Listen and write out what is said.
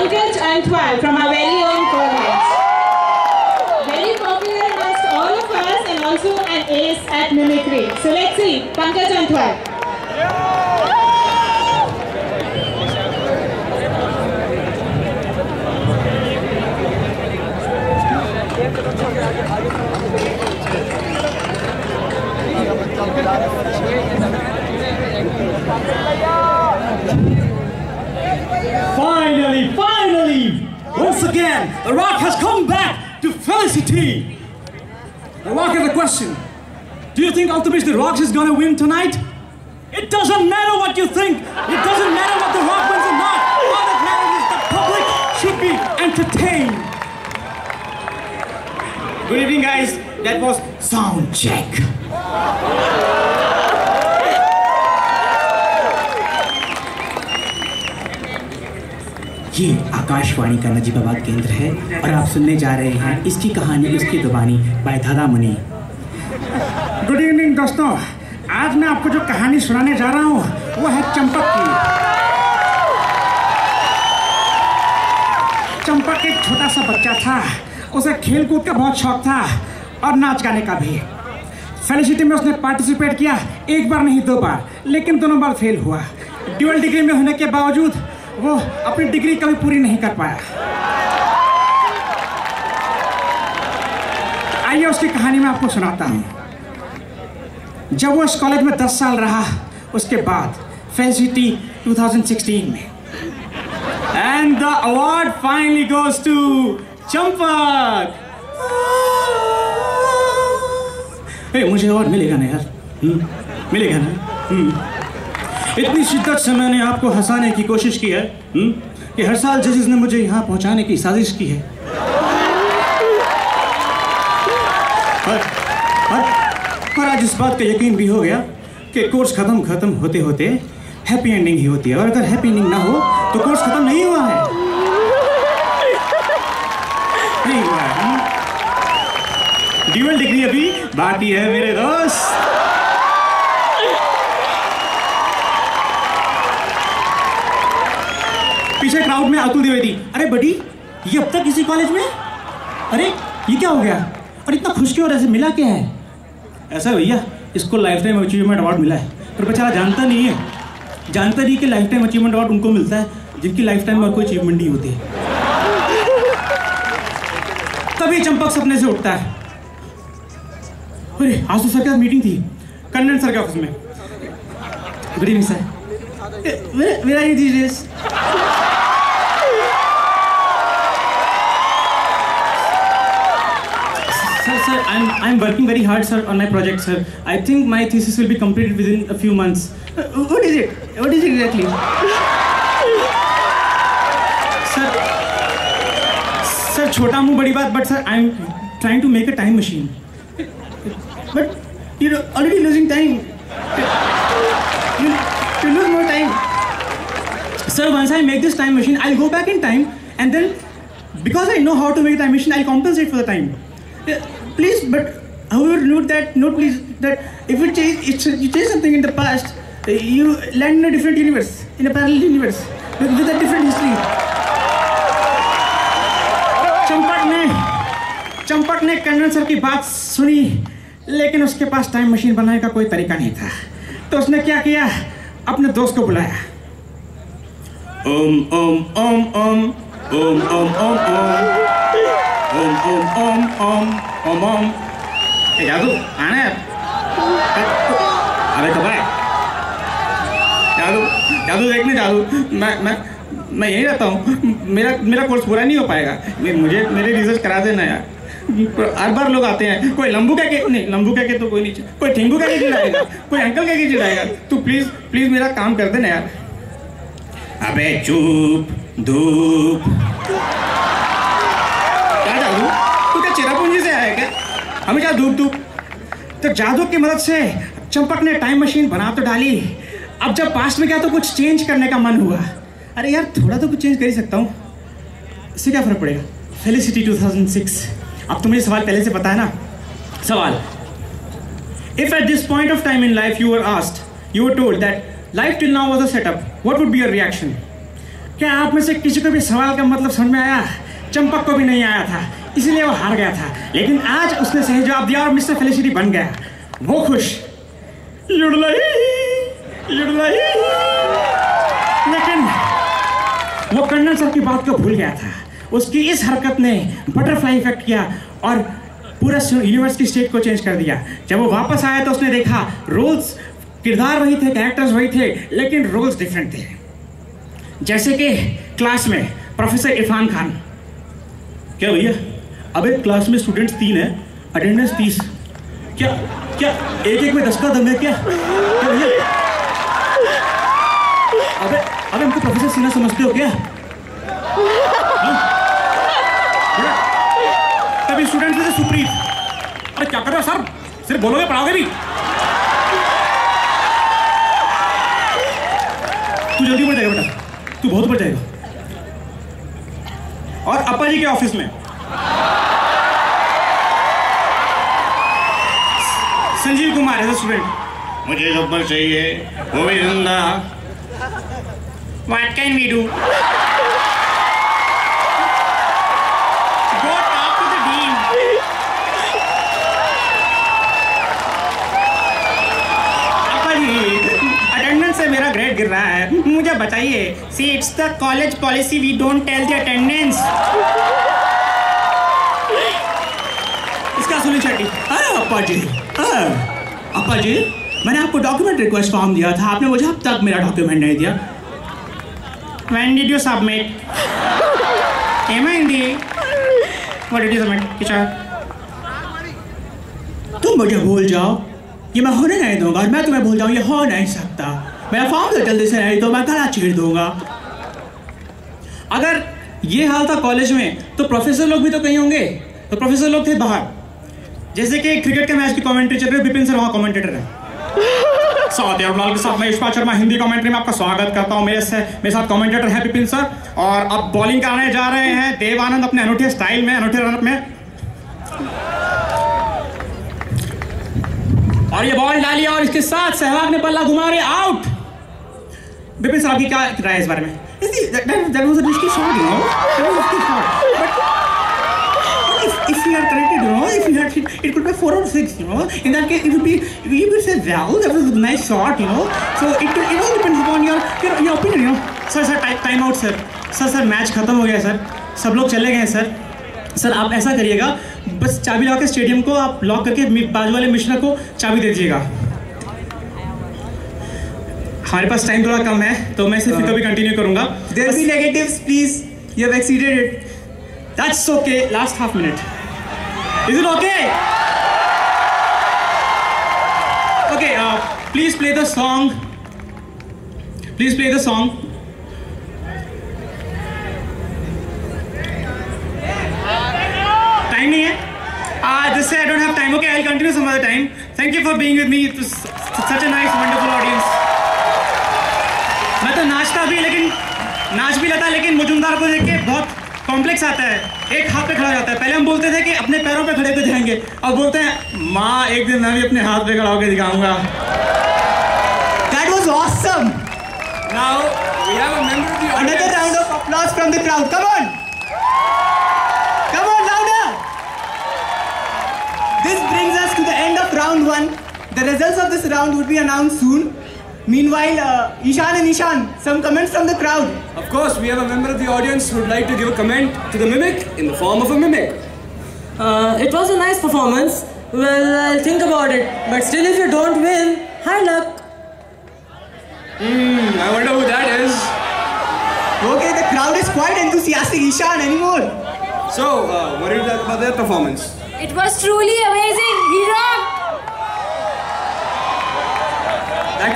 Pankaj Antwal from our very own co-heads. Very popular amongst all of us and also an ace at mimicry. So let's see, Pankaj Antwal. Finally! Once again, The Rock has come back to Felicity! The Rock has a question. Do you think ultimately The Rock is gonna win tonight? It doesn't matter what you think! It doesn't matter what The Rock wins or not! All that matters is the public should be entertained! Good evening, guys. That was sound check. ये आकाशवाणी का नजीबाबाद केंद्र है और आप सुनने जा रहे हैं इसकी कहानी उसकी ज़ुबानी बाय दादा मुनि। गुड इवनिंग दोस्तों, आज मैं आपको जो कहानी सुनाने जा रहा हूँ वो है चंपक की। चंपक एक छोटा सा बच्चा था, उसे खेल कूद का बहुत शौक था और नाच गाने का भी। फेलिसिटी में उसने पार्टिसिपेट किया, एक बार नहीं 2 बार, लेकिन दोनों बार फेल हुआ। ड्यूअल डिग्री में होने के बावजूद वो अपनी डिग्री कभी पूरी नहीं कर पाया। आइए उसकी कहानी मैं आपको सुनाता हूँ। जब वो इस कॉलेज में 10 साल रहा, उसके बाद फेलिसिटी 2016 में, and the award finally goes to Champak. मुझे और मिलेगा ना यार, मिलेगा ना। इतनी शिद्दत से मैंने आपको हंसाने की कोशिश की है कि हर साल जजेस ने मुझे यहाँ पहुँचाने की साजिश की है। और आज इस बात का यकीन भी हो गया कि कोर्स खत्म होते होते हैप्पी एंडिंग ही होती है, और अगर हैप्पी एंडिंग ना हो तो कोर्स खत्म नहीं हुआ है। नहीं हुआ है। ड्यूअल डिग्री अभी बाकी है मेरे दोस्त। पीछे क्राउड में अतुल द्विवेदी, अरे बडी ये अब तक किसी कॉलेज में? अरे ये क्या हो गया? और इतना खुश क्यों हो रहा है? मिला क्या है? ऐसा भैया, इसको लाइफ टाइम अचीवमेंट अवार्ड मिला है, पर बेचारा जानता नहीं है कि लाइफ टाइम अचीवमेंट अवार्ड उनको मिलता है जिनकी लाइफ टाइम में कोई अचीवमेंट नहीं होती है। तभी चंपक सपने से उठता है। अरे आज तो सर के साथ मीटिंग थी, कन्नन सर के ऑफिस में। Good evening sir, where are you these days? Sir, I'm working very hard, sir, on my project, sir. I think my thesis will be completed within a few months. What is it? What is it exactly? Sir, छोटा मुंह बड़ी बात, but sir, I'm trying to make a time machine. But you're already losing time. You lose more time. Sir, once I make this time machine, I'll go back in time, and then because I know how to make a time machine, I'll compensate for the time. Please, but however, note please that if you change something in the past, you land in a different universe, in a parallel universe with a different history. Champak ने Kannan sir की बात सुनी, लेकिन उसके पास time machine बनाने का कोई तरीका नहीं था। तो उसने क्या किया, अपने दोस्त को बुलाया। ओम ओम ओम ओम ओम ओम ओम ओम ओम ओम ओम ओम ओम। जादू आना है? अरे कब आए? जादू देखने जादू। मैं यही रहता हूँ, मेरा कोर्स पूरा नहीं हो पाएगा। मुझे मेरे रिसर्च करा देना यार। हर बार लोग आते हैं, कोई लंबू कह के नहीं, लंबू कह के तो कोई नहीं, कोई ठिंगू कह के चिढ़ाएगा, कोई अंकल कह के चिढ़ाएगा। तू प्लीज मेरा काम कर देना यार। अबे चुप धूप। क्या जादू, तू क्या चेरापूंजी से आया क्या? हमेशा धूप। तो जादू की मदद से चंपक ने टाइम मशीन बना तो डाली। अब जब पास्ट में गया तो कुछ चेंज करने का मन हुआ। अरे यार थोड़ा तो कुछ चेंज कर ही सकता हूँ, इससे क्या फर्क पड़ेगा। फेलिसिटी 2006। अब तो मुझे सवाल पहले से पता है ना। सवाल, if at this point of time in life you were told that life till now was a setup, what would be your reaction? क्या आप में से किसी को भी सवाल का मतलब समझ में आया? चंपक को भी नहीं आया था, इसलिए वो हार गया था। लेकिन आज उसने सही जवाब दिया और मिस्टर फेलिसिटी बन गया। वो खुश। लेकिन वो कर्नल सर की बात को भूल गया था। उसकी इस हरकत ने बटरफ्लाई इफेक्ट किया और पूरा यूनिवर्स की स्टेट को चेंज कर दिया। जब वो वापस आया तो उसने देखा रोल्स, किरदार वही थे, कैरेक्टर्स वही थे, लेकिन रोल्स डिफरेंट थे। जैसे कि क्लास में प्रोफेसर इरफान खान। क्या भैया, अबे क्लास में स्टूडेंट्स 3 है, अटेंडेंस 30। क्या क्या एक में 10 का दम है क्या भैया? अबे हमको प्रोफेसर सिन्हा समझते हो क्या? तभी स्टूडेंट्स में से सुप्रीत, अरे क्या कर रहे हो सर, सिर्फ बोलोगे पढ़ाओगे भी? तू जल्दी बढ़ जाएगा बेटा, तू बहुत बढ़ जाएगा। और अपा जी के ऑफिस में संजीव कुमार है स्टूडेंट। मुझे नंबर चाहिए, वो भी जिंदा। What can we do? Go talk to the dean. अपा जी, अटेंडेंस से मेरा ग्रेड गिर रहा है, मुझे बताइए। See, it's the college policy. We don't tell the attendance. इसका सुनी छठी। अपा जी, अपा जी, मैंने आपको डॉक्यूमेंट रिक्वेस्ट फॉर्म दिया था, आपने मुझे अब तक मेरा डॉक्यूमेंट नहीं दिया। When did you submit? MIND. What did you submit, teacher? तुम मुझे भूल जाओ, ये मैं होने नहीं दूंगा। और मैं तुम्हें भूल जाऊँ, ये हो नहीं सकता। मेरा फॉर्म तो जल्दी से नहीं तो मैं गला चीर दूंगा। अगर ये हाल था कॉलेज में तो प्रोफेसर लोग भी तो कहीं होंगे। तो प्रोफेसर लोग थे बाहर। जैसे कि क्रिकेट के मैच की कमेंट्री चल रही है, विपिन सर वहाँ कमेंटेटर है। के साथ मैं ईश्वर शर्मा हिंदी कमेंट्री में आपका स्वागत करता हूं। मेरे साथ कमेंटेटर है विपिन सर, और अब बॉलिंग कराने जा रहे हैं देव आनंद अपने अनूठे स्टाइल में, अनूठे रनअप में। और ये बॉल डाली और इसके साथ सहवाग ने बल्ला घुमा रहे, आउट। विपिन सर आपकी क्या राय है इस बारे में? If we are corrected, if we had hit, it could be 4 or 6, In that case, it would be, we would say, well, that was a nice shot, So it all depends upon your opinion, Sir, time out, sir. Sir, match खत्म हो गया, sir. सब लोग चले गए, sir. Sir, आप ऐसा करिएगा, बस चाबी लगा के स्टेडियम को आप लॉक करके बाजू वाले मिश्रा को चाबी दे दीजिएगा। हमारे पास टाइम थोड़ा कम है, तो मैं सिर्फ कभी कंटिन्यू करूंगा। There be negatives, please. You have exceeded it. That's okay. Last half minute. Is it okay? Okay. Please play the song. Please play the song. Time नहीं है? Just say I don't have time. Okay, I'll continue some other time. Thank you for being with me. It was such a nice, wonderful audience. मैं तो नाचता भी, लेकिन नाच भी लेता, लेकिन मुजुमदार को देख के बहुत कॉम्प्लेक्स आता है। एक हाथ पे खड़ा जाता है। पहले हम बोलते थे कि अपने पैरों पे खड़े पे जाएंगे, अब बोलते हैं माँ एक दिन मैं भी अपने हाथ पे खड़ा होकर दिखाऊंगा। That was awesome. Now we have a member of the audience. Another round of applause from the crowd. Come on. Come on, louder. This brings us to the end of round 1. The results of this round would be announced soon. Meanwhile, Ishan and Ishan, some comments from the crowd. Of course, we have a member of the audience who would like to give a comment to the mimic in the form of a mimic. It was a nice performance. Well, I'll think about it. But still, if you don't win, hard luck. I wonder who that is. Okay, the crowd is quite enthusiastic. Ishan, anymore? So, what did you like about their performance? It was truly amazing. He rocked. That